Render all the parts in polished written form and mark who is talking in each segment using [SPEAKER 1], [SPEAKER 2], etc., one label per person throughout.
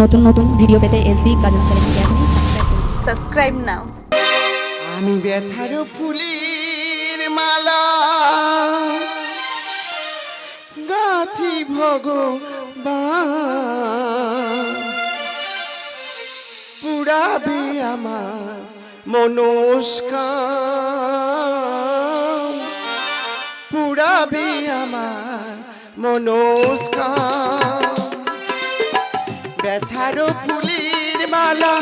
[SPEAKER 1] নতুন নতুন ভিডিও পেতে এসবি কাজল চ্যানেলকে আপনি
[SPEAKER 2] সাবস্ক্রাইব নাও।
[SPEAKER 3] আমি ব্যথার ফুলের মালা গাঁথি ভগবান, পুরাবে আমার মনস্কাম, পুরাবে আমার মনস্কাম। ব্যথার ফুলের মালা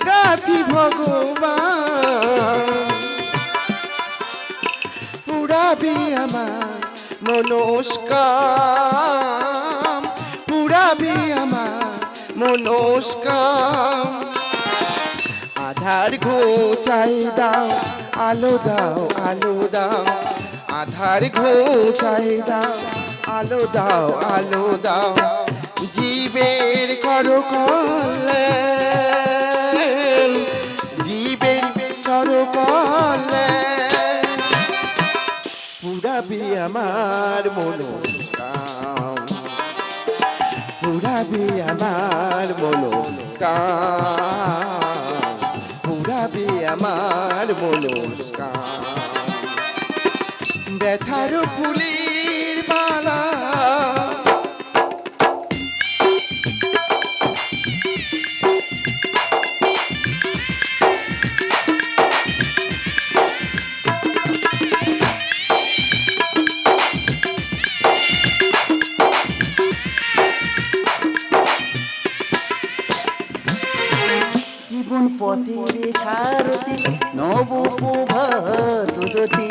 [SPEAKER 3] গাঁথি ভগবান, পুরাবে আমার মনস্কাম, পুরাবে আমার মনস্কাম। আধার ঘোচাই দাও, আলো দাও, আলো দাও, আধার ঘোচাই দাও, আলো দাও, আলো দাও। জীবের করো কল্যাণ, জীবের করো কল্যাণ, পুরাবে আমার মনস্কাম, পুরাবে আমার মনস্কাম, পুরাবে আমার মনস্কাম। ব্যথার ফুলের মালা
[SPEAKER 4] জীবন পথের সারথি নব প্রভাত জ্যোতি,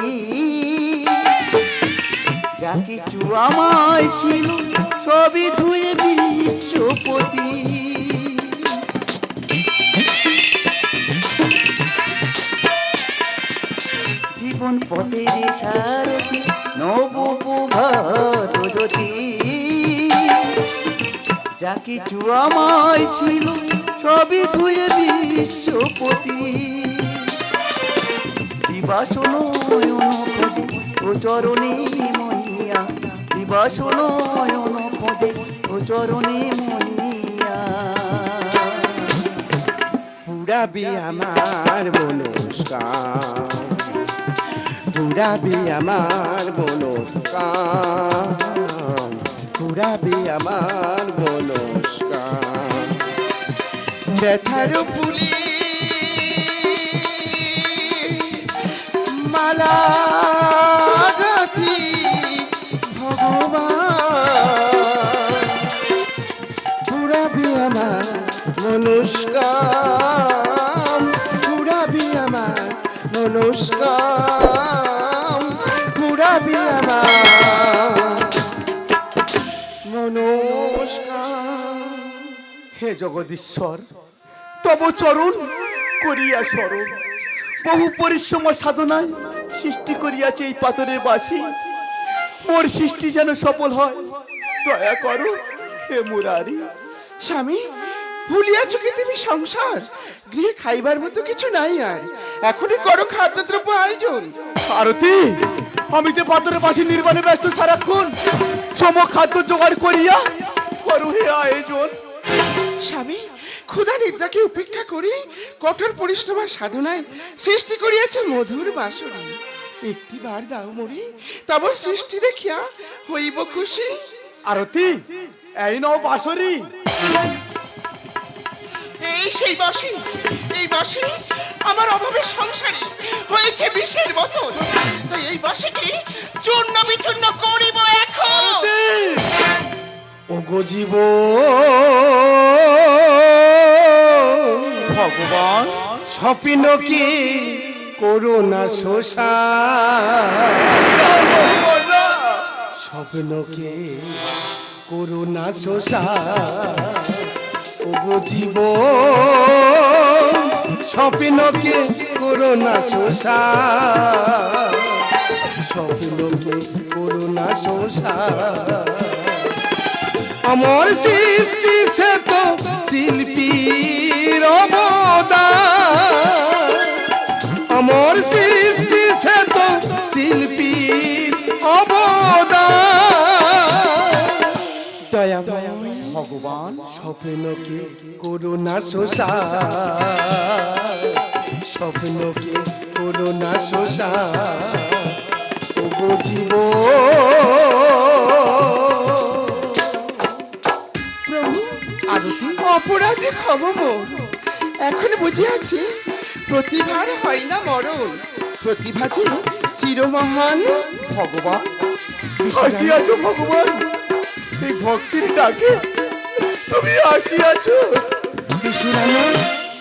[SPEAKER 4] যা কিছু আমায় ছিল সবই ধুয়ে বিশ্বপতি। জীবন পথের সারথি নব প্রভাত জ্যোতি, যা কিছু আমায় ছিল সবই ধুয়ে বিশ্বপতি। দিবাসন খোঁজে ও চরণে মহিয়া, দিবাসন খোঁজে ও চরণে মহিয়া,
[SPEAKER 3] পুরাবে আমার মনস্কাম, পুরাবে আমার মনস্কাম, পুরাবে আমার মনস্কাম। ব্যথার ফুলের মালা গাঁথি ভগবান, পুরাবে আমার মনস্কাম, পুরাবে আমার মনস্কাম, পুরাবে আমার মনস্কাম।
[SPEAKER 4] হে জগদীশ্বর, তব চরণ করিয়া স্মরণ, বহু পরিশ্রম ও সাধনায় সৃষ্টি করিয়াছে এই পাথরের বাসি। মোর সৃষ্টি যেন সফল হয়, দয়া করো হে মুরারি।
[SPEAKER 3] স্বামী, ভুলিয়াছ কি তুমি সংসার? গৃহে খাইবার মতো কিছু নাই আর, এখনই করো খাদ্যদ্রব্য আয়োজন।
[SPEAKER 4] আরতি, আমি যে পাথরের বাসি নির্মাণে ব্যস্ত সারাক্ষণ, সম খাদ্য জোগাড় করিয়া করো হে আয়োজন।
[SPEAKER 3] স্বামী, ক্ষুধা নিদ্রাকে উপেক্ষা করি কঠোর পরিশ্রম আর সাধনায় সৃষ্টি করিয়াছে মধুর বাসনা। একটি বার দাও মরি, তব সৃষ্টি দেখিয়া হইব খুশি।
[SPEAKER 4] আরতি, এই নাও বাঁশরি।
[SPEAKER 3] এই সেই বাসি, এই বাসি আমার অভাবের সংসারে হয়েছে বিষের বোতল। তো এই বাসিকে চূর্ণ বিচূর্ণ করিব এখন। ওগো জীব
[SPEAKER 4] ভগবান,
[SPEAKER 3] স্বপ্ন কি করুণা শোষা, স্বপ্নকে করুণা শোষা। ওগো জীব স্বপ্নকে করুণা শোষা, স্বপ্নকে করুণা শোষা। আমার সৃষ্টি সে তো শিল্পীর অবদান, আমার সৃষ্টি সে তো শিল্পীর অবদান। দয়া
[SPEAKER 4] ভগবান,
[SPEAKER 3] স্বপ্নকে করোনা শোষা, স্বপ্নকে করোনা শোষা, তবু জীব আরতি অপরাধে ক্ষমা মোর। এখন বুঝিয়াছি প্রতিভার হয় না মরণ, প্রতিভা যে চিরমহান।
[SPEAKER 4] ভগবান আসিয়াছো ভগবান, এই ভক্তির ডাকে তুমি আসিয়াছো।
[SPEAKER 3] বিশ্বরানা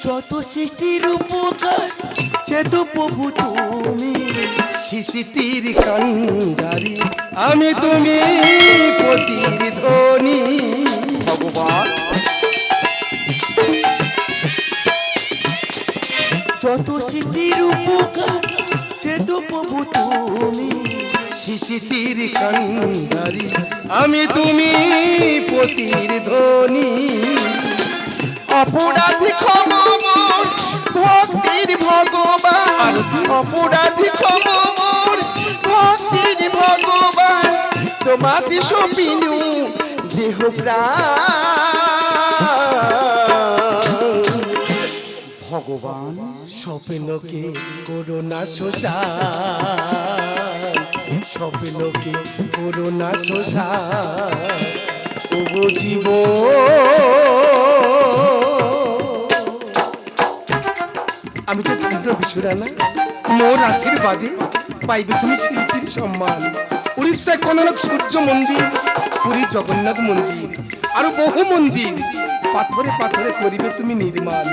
[SPEAKER 4] যত সৃষ্টির উপকার সে তো প্রভু তুমি।
[SPEAKER 3] শিশিটির কান্ডারি আমি তুমি, পতির ধ্বনি।
[SPEAKER 4] ভগবান যত সৃষ্টির উপকার সে তো প্রভু তুমি।
[SPEAKER 3] শিশিটির কান্ডারি আমি তুমি, পতির ধ্বনি। অপরাধী ক্ষমা মোর, ভক্তির ভগবান। অপরাধী ক্ষমা মোর, ভক্তির ভগবান। তোমাতে সপিনু দেহ প্রাণ।
[SPEAKER 4] ভগবান
[SPEAKER 3] স্বপ্নকে করোনা শোষা, স্বপ্নকে করোনা শোষা, তবু জীব আমি তো তীব্র বিশ্বরানা, মোর আশীর্বাদে পাইবে তুমি শিল্পীর সম্মান। উড়িষ্যায় কনক সূর্য মন্দির, পুরী জগন্নাথ মন্দির, আরো বহু মন্দির পাথরে পাথরে করিবে তুমি নির্মাণ।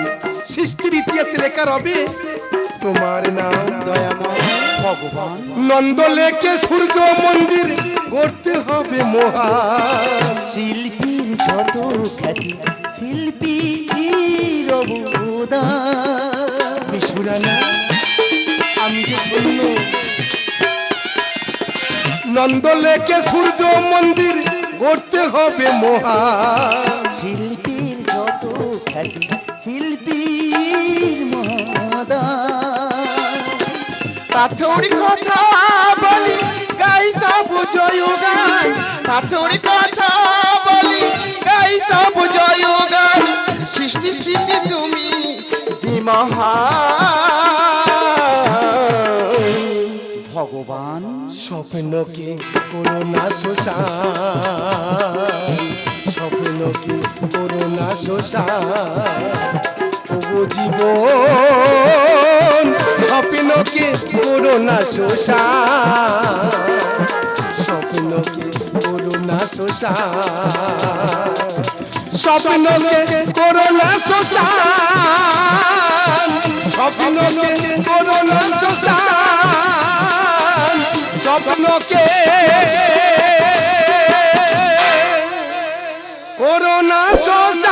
[SPEAKER 3] সৃষ্টির ইতিহাসে লেখা রবে তোমার নাম দয়াময়।
[SPEAKER 4] ভগবান
[SPEAKER 3] নন্দলেকে সূর্য মন্দির গড়তে হবে মহান।
[SPEAKER 4] শিল্পীর যত খ্যাতি শিল্পীর অবদান।
[SPEAKER 3] বিশ্বরানা আমি যে শূন্য, নন্দলেকে সূর্য মন্দির গড়তে হবে মহান।
[SPEAKER 4] শিল্পীর যত খ্যাতি শিল্পীর মহাদান।
[SPEAKER 3] পাথরি কথা বলি গাই তবু জয় গান, পাথরি কথা বলি গাই তবু জয় গান। সৃষ্টি স্থিতি তুমি যে মহান।
[SPEAKER 4] ভগবান
[SPEAKER 3] স্বপ্নকে করোনা শোষান, স্বপ্নকে করোনা শোষান, তবু জীবন। স্বপ্নকে করোনা শোষান, স্বপ্নকে করোনা শোষান, স্বপ্নকে করোনা শোষান, স্বপ্নকে করোনা শোষান, স্বপ্নকে করোনা শোষান।